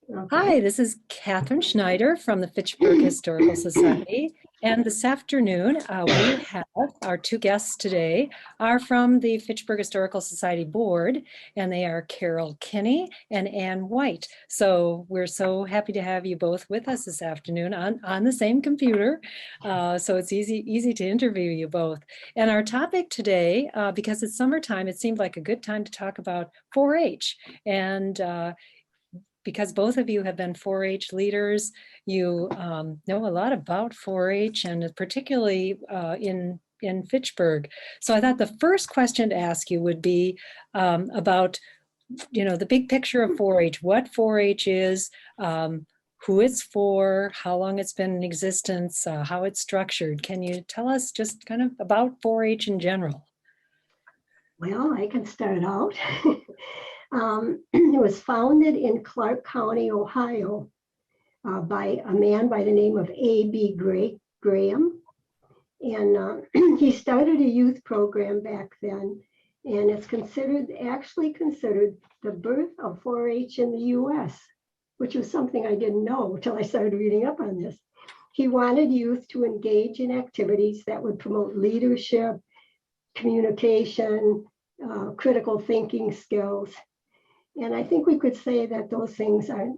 Okay. Hi, this is Catherine Schneider from the Fitchburg Historical Society. And this afternoon, we have our two guests today are from the Fitchburg Historical Society Board, and they are Carole Kinney and Ann White. So we're so happy to have you both with us this afternoon on the same computer. So it's easy to interview you both. And our topic today, because it's summertime, it seemed like a good time to talk about 4-H. And because both of you have been 4-H leaders, you know a lot about 4-H and particularly in Fitchburg. So I thought the first question to ask you would be about, the big picture of 4-H, what 4-H is, who it's for, how long it's been in existence, how it's structured. Can you tell us just kind of about 4-H in general? Well, I can start out. It was founded in Clark County, Ohio, by a man by the name of A.B. Graham. And he started a youth program back then, and it's actually considered the birth of 4-H in the U.S., which was something I didn't know until I started reading up on this. He wanted youth to engage in activities that would promote leadership, communication, critical thinking skills. And I think we could say that those things are,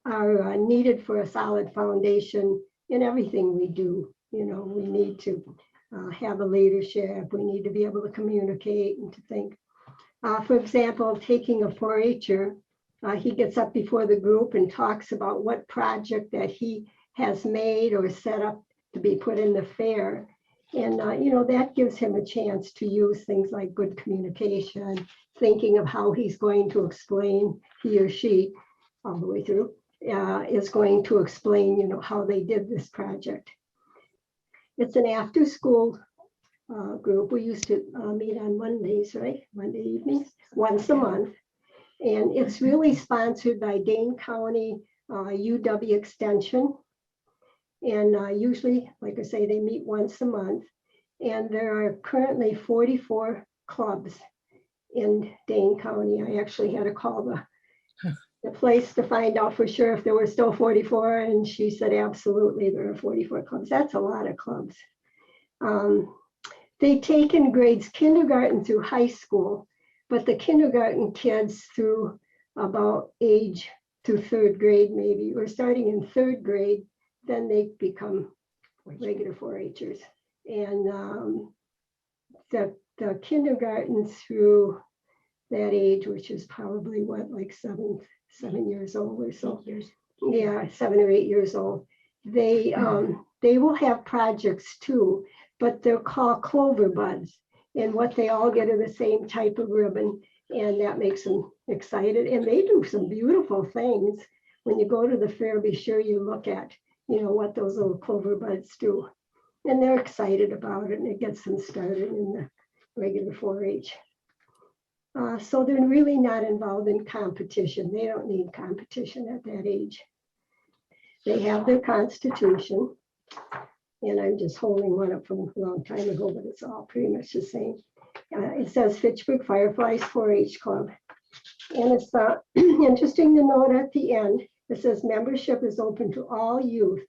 are needed for a solid foundation in everything we do. We need to have a leadership. We need to be able to communicate and to think. For example, taking a 4-H'er, he gets up before the group and talks about what project that he has made or set up to be put in the fair. And, that gives him a chance to use things like good communication, thinking of how he's going to explain, he or she, all the way through, is going to explain, how they did this project. It's an after-school group. We used to meet on Mondays, right? Monday evenings, once a month. And it's really sponsored by Dane County UW Extension. And usually, like I say, they meet once a month. And there are currently 44 clubs in Dane County. I actually had to call the place to find out for sure if there were still 44. And she said, absolutely, there are 44 clubs. That's a lot of clubs. They take in grades kindergarten through high school, but the kindergarten kids through about age through third grade, maybe, or starting in third grade, then they become regular 4-H'ers. And the kindergarten through that age, which is probably like 7 years old or so. Yeah, 7 or 8 years old. They will have projects too, but they're called clover buds. And what they all get are the same type of ribbon, and that makes them excited. And they do some beautiful things. When you go to the fair, be sure you look at, what those little clover buds do. And they're excited about it, and it gets them started in the regular 4-H. So they're really not involved in competition. They don't need competition at that age. They have their constitution, and I'm just holding one up from a long time ago, but it's all pretty much the same. It says Fitchburg Fireflies 4-H Club. And it's interesting to note at the end, it says membership is open to all youth,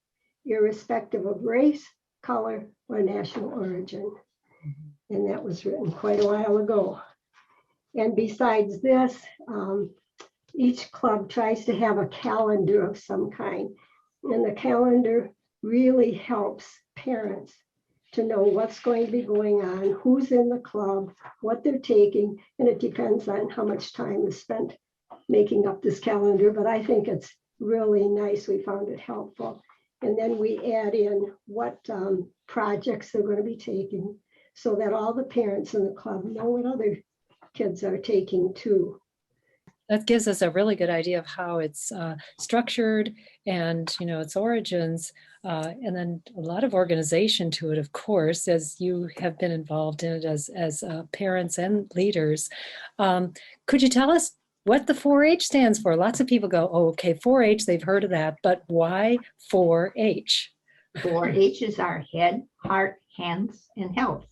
irrespective of race, color, or national origin. And that was written quite a while ago. And besides this, each club tries to have a calendar of some kind. And the calendar really helps parents to know what's going to be going on, who's in the club, what they're taking, and it depends on how much time is spent making up this calendar. But I think it's really nice. We found it helpful. And then we add in what projects they're going to be taking so that all the parents in the club know what other kids are taking too. That gives us a really good idea of how it's structured and, its origins, and then a lot of organization to it, of course, as you have been involved in it as parents and leaders. Could you tell us what the 4-H stands for? Lots of people go, oh, okay, 4-H, they've heard of that, but why 4-H? 4-H's are head, heart, hands, and health.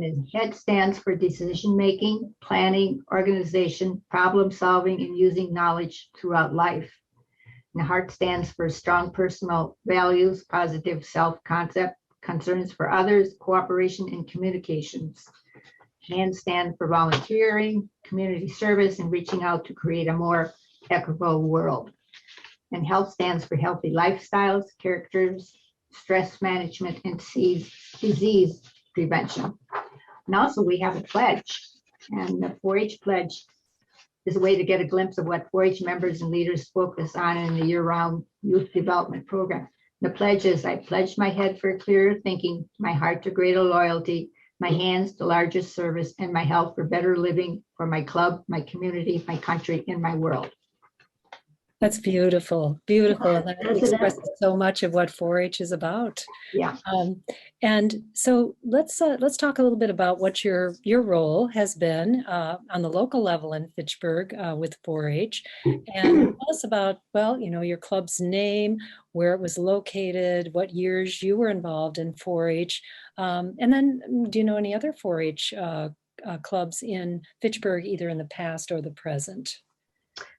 And the head stands for decision-making, planning, organization, problem-solving, and using knowledge throughout life. And the heart stands for strong personal values, positive self-concept, concerns for others, cooperation, and communications. Hands stand for volunteering, community service, and reaching out to create a more equitable world. And health stands for healthy lifestyles, characters, stress management, and disease prevention. And also we have a pledge, and the 4-H pledge is a way to get a glimpse of what 4-H members and leaders focus on in the year-round youth development program. The pledge is, I pledge my head for clearer thinking, my heart to greater loyalty, my hands to largest service, and my health for better living for my club, my community, my country, and my world. That's beautiful, beautiful. And that Isn't it? expresses so much of what 4-H is about. Yeah. And so let's talk a little bit about what your role has been on the local level in Fitchburg with 4-H, and tell us about, well, you know, your club's name, where it was located, what years you were involved in 4-H, and then do you know any other 4-H clubs in Fitchburg, either in the past or the present?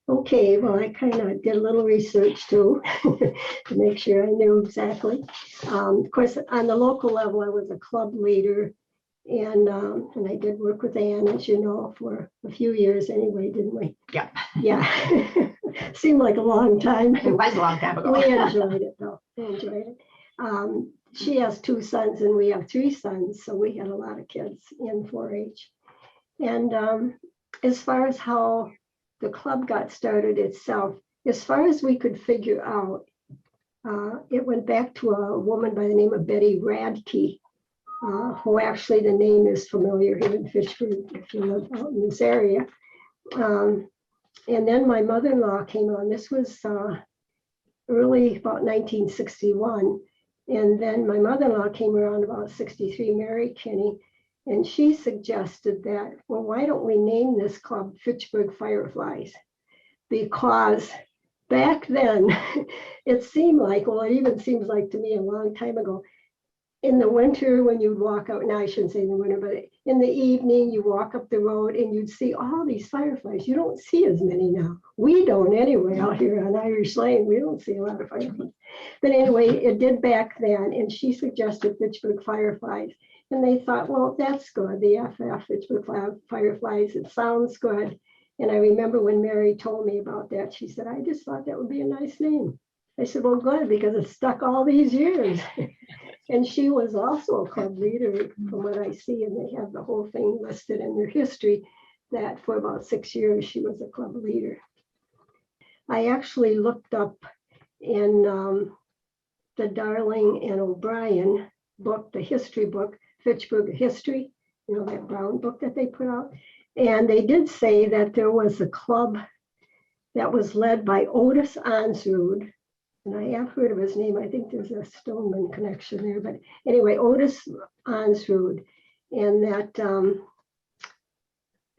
Okay, well, I kind of did a little research too to make sure I knew exactly. Of course, on the local level, I was a club leader, and I did work with Ann, as you know, for a few years anyway, didn't we? Yeah. Yeah. Seemed like a long time. It was a long time ago. We enjoyed it though. We enjoyed it. She has 2 sons and we have 3 sons, so we had a lot of kids in 4-H. And as far as how the club got started itself, as far as we could figure out, it went back to a woman by the name of Betty Radke, who actually the name is familiar here in Fitchburg if you live out in this area. And then my mother-in-law came on. This was early about 1961. And then my mother-in-law came around about 63, Mary Kinney. And she suggested that, well, why don't we name this club Fitchburg Fireflies? Because back then, it seemed like, well, it even seems like to me a long time ago, in the winter when you'd walk out, now I shouldn't say in the winter, but in the evening, you walk up the road and you'd see all these fireflies. You don't see as many now. We don't anyway out here on Irish Lane. We don't see a lot of fireflies. But anyway, it did back then, and she suggested Fitchburg Fireflies. And they thought, well, that's good, the FF, Fitchburg Fireflies, it sounds good. And I remember when Mary told me about that, she said, I just thought that would be a nice name. I said, well, good, because it's stuck all these years. And she was also a club leader from what I see, and they have the whole thing listed in their history, that for about 6 years, she was a club leader. I actually looked up in the Darling and O'Brien book, the history book, Fitchburg History, you know, that brown book that they put out. And they did say that there was a club that was led by Otis Onsrud. And I have heard of his name. I think there's a Stoneman connection there. But anyway, Otis Onsrud. And that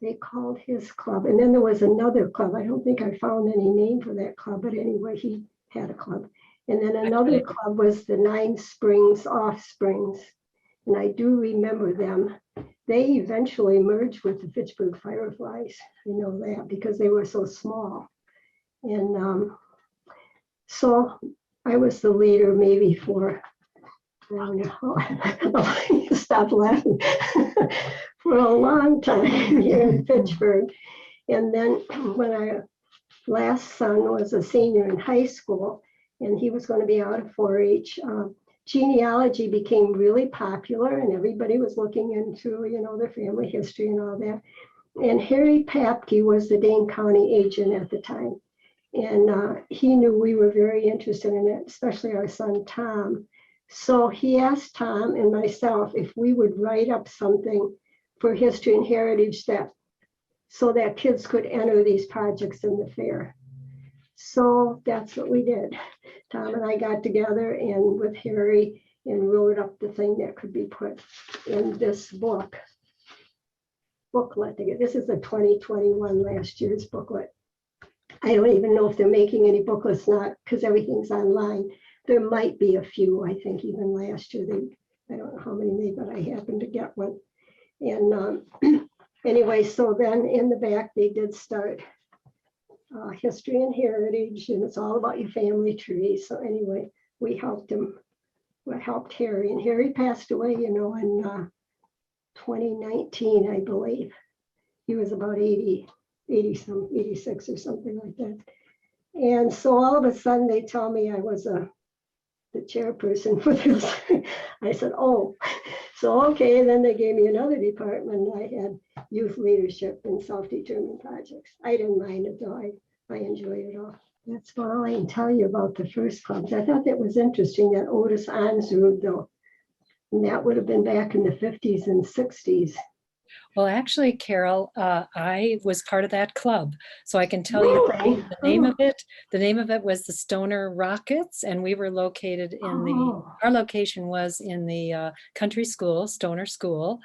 they called his club. And then there was another club. I don't think I found any name for that club. But anyway, he had a club. And then another club was the 9 Springs Offsprings. And I do remember them. They eventually merged with the Fitchburg Fireflies. I know that because they were so small. And so I was the leader maybe for, I don't know, stop laughing, for a long time here in Fitchburg. And then when our last son was a senior in high school, and he was going to be out of 4-H, genealogy became really popular, and everybody was looking into, you know, their family history and all that. And Harry Papke was the Dane County agent at the time. And he knew we were very interested in it, especially our son, Tom. So he asked Tom and myself if we would write up something for history and heritage so that kids could enter these projects in the fair. So that's what we did. Tom and I got together and with Harry and wrote up the thing that could be put in this booklet. This is the 2021 last year's booklet. I don't even know if they're making any booklets now because everything's online. There might be a few, I think, even last year. I don't know how many made, but I happened to get one. And anyway, so then in the back, they did start history and heritage, and it's all about your family tree. So anyway, we helped him. We helped Harry, and Harry passed away, in 2019, I believe. He was about 80 some, 86 or something like that. And so all of a sudden they tell me I was the chairperson for this. I said, oh, so okay. Then they gave me another department. I had youth leadership and self-determined projects. I didn't mind it though. I enjoyed it all. That's all I can tell you about the first clubs. I thought that was interesting, that Otis Ansrud though. And that would have been back in the 50s and 60s. Well, actually, Carol, I was part of that club, so I can tell you Really? the name of it. The name of it was the Stoner Rockets, and we were located in our location was in the country school, Stoner School.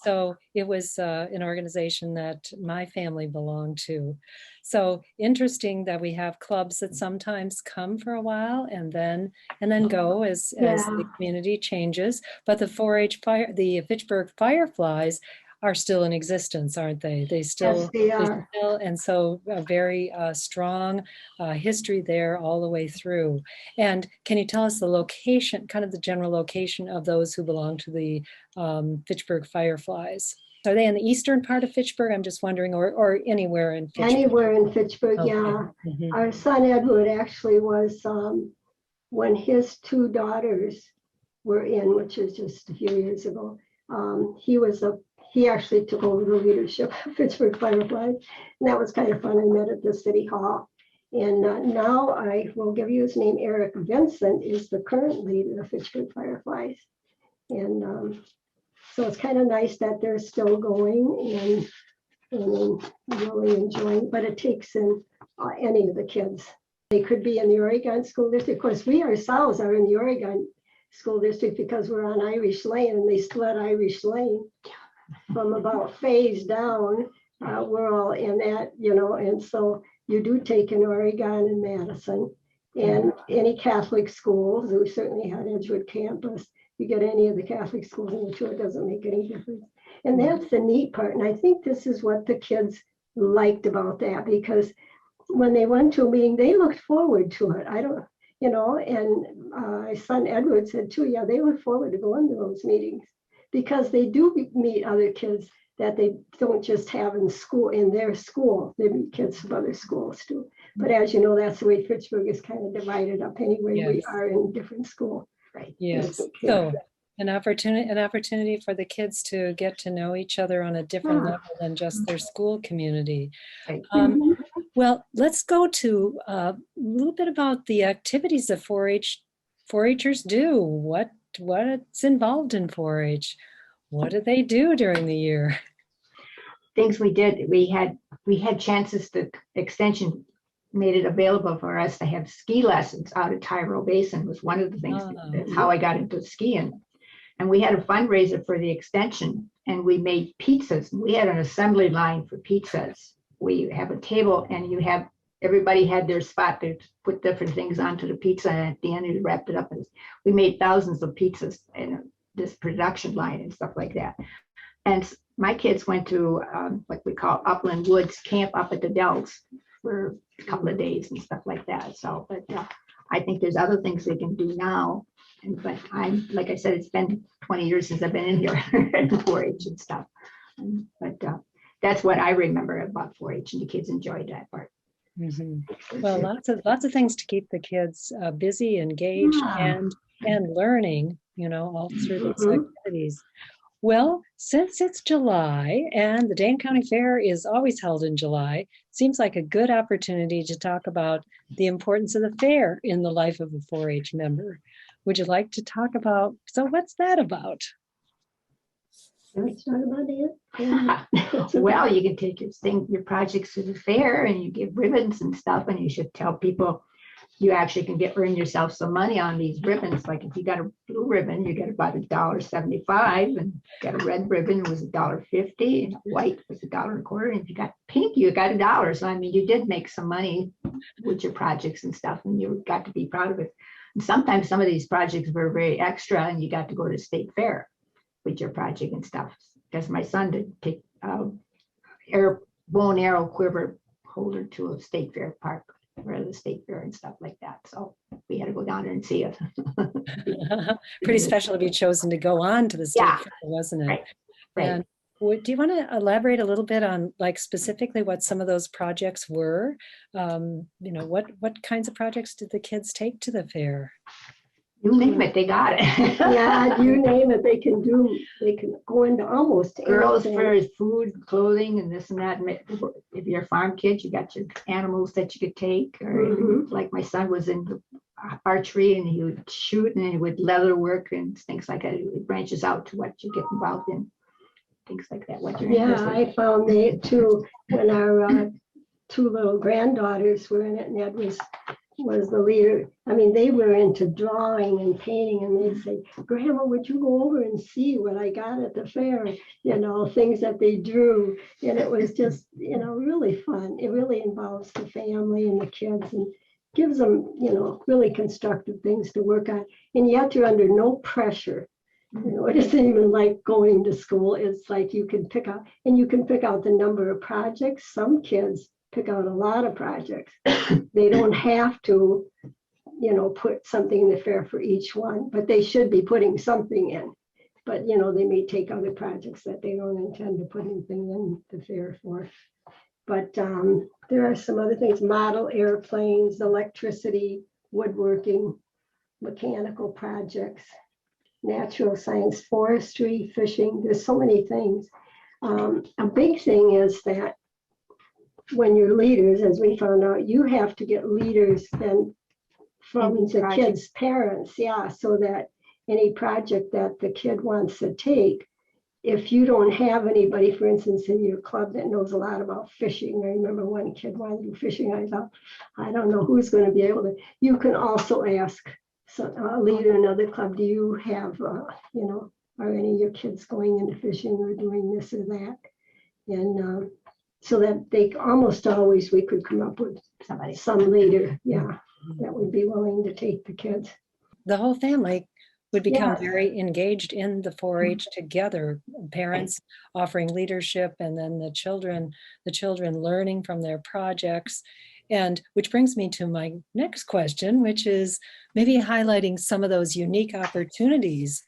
So it was an organization that my family belonged to. So interesting that we have clubs that sometimes come for a while and then go as the community changes. But the 4-H the Fitchburg Fireflies are still in existence, aren't they? They still, yes, they are. and so a very strong history there all the way through. And can you tell us the location, kind of the general location of those who belong to the Fitchburg Fireflies? Are they in the eastern part of Fitchburg? I'm just wondering, or anywhere in Fitchburg? Anywhere in Fitchburg, Okay. yeah. Mm-hmm. Our son Edward actually was, when his two daughters were in, which is just a few years ago, he actually took over the leadership of Fitchburg Fireflies. And that was kind of fun. I met at the city hall. And now I will give you his name. Eric Vincent is the current leader of Fitchburg Fireflies. And so it's kind of nice that they're still going and really enjoying, but it takes in any of the kids. They could be in the Oregon School District. Of course, we ourselves are in the Oregon School District because we're on Irish Lane, and they split Irish Lane from about Phase down. We're all in that, and so you do take in Oregon and Madison, and any Catholic schools. We certainly had Edgewood campus. You get any of the Catholic schools in the tour, it doesn't make any difference. And that's the neat part. And I think this is what the kids liked about that, because when they went to a meeting, they looked forward to it. And my son Edward said too, yeah, they look forward to going to those meetings because they do meet other kids that they don't just have in their school. They meet kids from other schools too. But as you know, that's the way Fitchburg is kind of divided up anyway. Yes. We are in different schools. Right. Yes. So an opportunity for the kids to get to know each other on a different level than just their school community. Right. Well, let's go to a little bit about the activities that 4-Hers do. What's involved in 4-H? What do they do during the year? Things we did. We had chances. The extension made it available for us to have ski lessons out at Tyrol Basin. Was one of the things. That's how I got into skiing. And we had a fundraiser for the extension, and we made pizzas. We had an assembly line for pizzas. We have a table, and everybody had their spot to put different things onto the pizza, and at the end we wrapped it up. We made thousands of pizzas in this production line and stuff like that. And my kids went to what we call Upland Woods Camp up at the Dells for a couple of days and stuff like that. So, but I think there's other things they can do now. But like I said, it's been 20 years since I've been in here at 4-H and stuff. But that's what I remember about 4-H, and the kids enjoyed that part. Mm-hmm. Well, lots of things to keep the kids busy, engaged, and learning. All through these activities. Well, since it's July and the Dane County Fair is always held in July, seems like a good opportunity to talk about the importance of the fair in the life of a 4-H member. Would you like to talk about, so what's that about? Let's talk about it. Well, you can take your projects to the fair, and you give ribbons and stuff, and you should tell people you actually can earn yourself some money on these ribbons. Like if you got a blue ribbon, you get about $1.75, and got a red ribbon, it was $1.50, and white was $1.25. And if you got pink, you got $1. So I mean, you did make some money with your projects and stuff, and you got to be proud of it. And sometimes some of these projects were very extra, and you got to go to state fair. with your project and stuff. Because my son did take bow and arrow quiver holder to a state fair park, or the state fair and stuff like that. So we had to go down there and see it. Pretty special to be chosen to go on to the state Yeah. fair, wasn't it? Right. Right. And do you want to elaborate a little bit on, like, specifically what some of those projects were? What kinds of projects did the kids take to the fair? You name it, they got it. Yeah, you name it, they can go into almost Girls anything. for food, clothing, and this and that. If you're a farm kid, you got your animals that you could take. Or Mhm. like my son was in archery, and he would shoot, and he would leather work and things like that. It branches out to what you get involved in, things like that. What you're Yeah, interested in. I found that too when our two little granddaughters were in it, and Ed was the leader. I mean, they were into drawing and painting, and they'd say, "Grandma, would you go over and see what I got at the fair?" Things that they drew. And it was just, really fun. It really involves the family and the kids and gives them, really constructive things to work on. And yet you're under no pressure. It isn't even like going to school. It's like you can pick out the number of projects. Some kids pick out a lot of projects. They don't have to, put something in the fair for each one, but they should be putting something in. But, they may take other projects that they don't intend to put anything in the fair for. But there are some other things: model airplanes, electricity, woodworking, mechanical projects, natural science, forestry, fishing. There's so many things. A big thing is that when you're leaders, as we found out, you have to get leaders then from the kids' parents, so that any project that the kid wants to take, if you don't have anybody, for instance, in your club that knows a lot about fishing. I remember one kid wanted to do fishing. I thought, I don't know who's going to be able to. You can also ask a leader in another club, do you have, are any of your kids going into fishing or doing this or that? And so that they almost always, we could come up with some leader, that would be willing to take the kids. The whole family would become very engaged in the 4-H together, parents offering leadership, and then the children learning from their projects. And which brings me to my next question, which is maybe highlighting some of those unique opportunities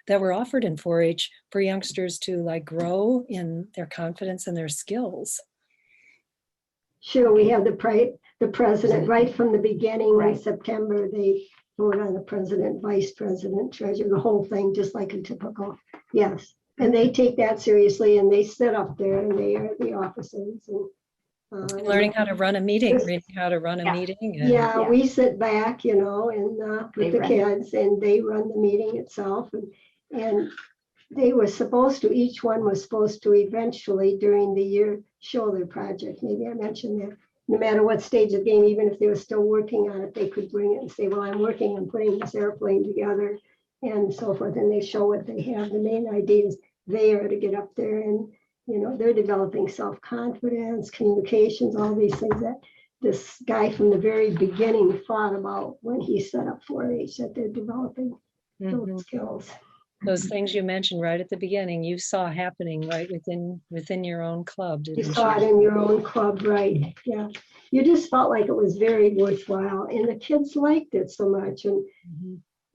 that were offered in 4-H for youngsters to grow in their confidence and their skills. Sure, we have the president right from the beginning. In September, they vote on the president, vice president, treasurer, the whole thing, just like a typical, and they take that seriously, and they sit up there, and they are the officers. And learning how to run a meeting, meeting. We sit back, and with the kids, and they run the meeting itself. And they were each one was supposed to eventually during the year show their project. Maybe I mentioned that. No matter what stage of the game, even if they were still working on it, they could bring it and say, well, I'm working on putting this airplane together and so forth. And they show what they have. The main idea is they are to get up there and, they're developing self-confidence, communications, all these things that this guy from the very beginning thought about when he set up 4-H, that they're developing those skills. Those things you mentioned right at the beginning, you saw happening right within your own club, didn't you? You saw it in your own club, right? Yeah. You just felt like it was very worthwhile, and the kids liked it so much, and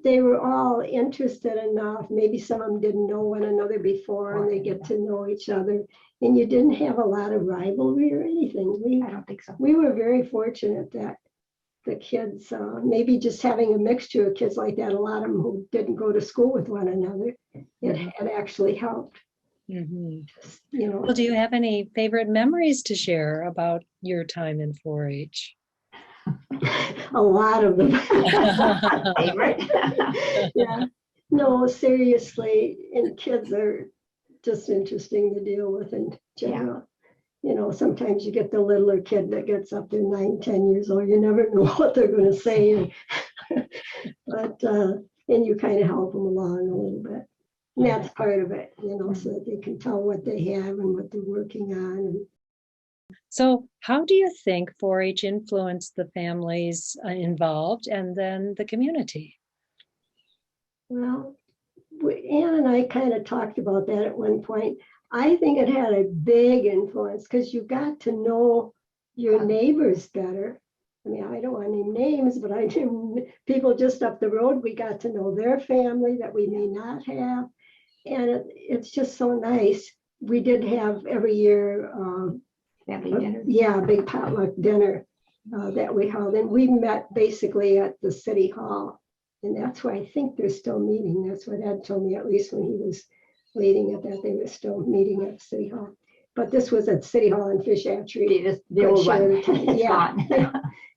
they were all interested enough. Maybe some of them didn't know one another before, and they get to know each other. And you didn't have a lot of rivalry or anything. I don't think so. We were very fortunate that the kids, maybe just having a mixture of kids like that, a lot of them who didn't go to school with one another, it had actually helped. Well, do you have any favorite memories to share about your time in 4-H? A lot of them. Favorite? No, seriously, and kids are just interesting to deal with in general. Sometimes you get the littler kid that gets up to 9, 10 years old. You never know what they're going to say. But, and you kind of help them along a little bit. And that's part of it, so that they can tell what they have and what they're working on. So how do you think 4-H influenced the families involved and then the community? Well, Ann and I kind of talked about that at one point. I think it had a big influence because you got to know your neighbors better. I mean, I don't want to name names, but I knew people just up the road. We got to know their family that we may not have. And it's just so nice. We did have every year, Family dinner. yeah, a big potluck dinner that we held. And we met basically at the city hall. And that's why I think they're still meeting. That's what Ed told me, at least when he was leading it, that they were still meeting at City Hall. But this was at City Hall in Fish Hatchery. The old one. Yeah,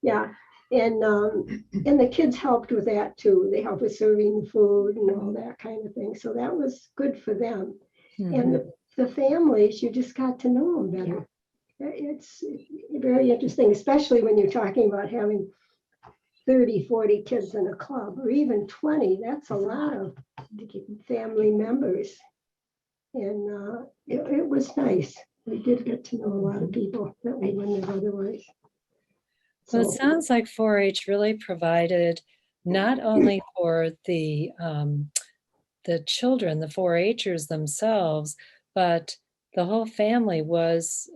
yeah. And the kids helped with that too. They helped with serving the food and all that kind of thing. So that was good for them. And the families, you just got to know them better. It's very interesting, especially when you're talking about having 30, 40 kids in a club, or even 20. That's a lot of family members. And it was nice. We did get to know a lot of people that we wouldn't have otherwise. Well, it sounds like 4-H really provided not only for the children, the 4-Hers themselves, but the whole family was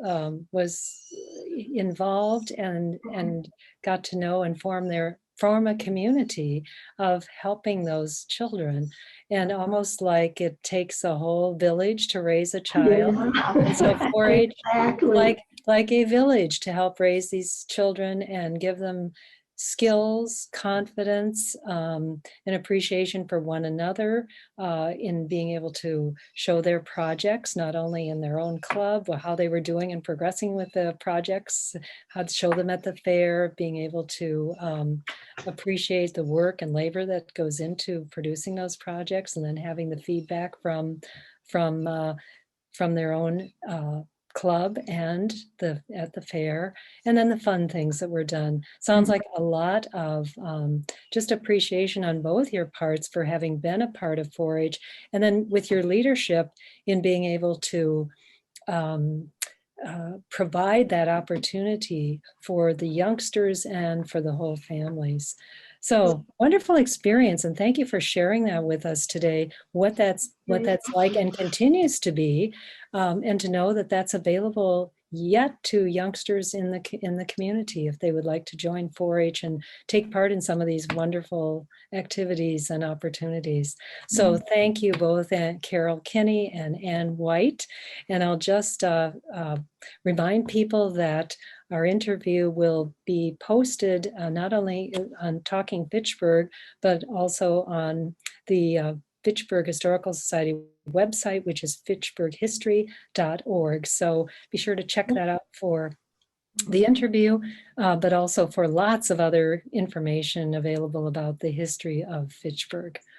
involved and got to know and form a community of helping those children. And almost like it takes a whole village to raise a child. Yeah. And so 4-H, Exactly. like a village to help raise these children and give them skills, confidence, and appreciation for one another in being able to show their projects, not only in their own club, but how they were doing and progressing with the projects, how to show them at the fair, being able to appreciate the work and labor that goes into producing those projects, and then having the feedback from their own club and at the fair, and then the fun things that were done. Sounds like a lot of just appreciation on both your parts for having been a part of 4-H, and then with your leadership in being able to provide that opportunity for the youngsters and for the whole families. So wonderful experience, and thank you for sharing that with us today, what that's like and continues to be, and to know that that's available yet to youngsters in the community if they would like to join 4-H and take part in some of these wonderful activities and opportunities. So thank you both, Carole Kinney and Ann White. And I'll just remind people that our interview will be posted not only on Talking Fitchburg, but also on the Fitchburg Historical Society website, which is fitchburghistory.org. So be sure to check that out for the interview, but also for lots of other information available about the history of Fitchburg.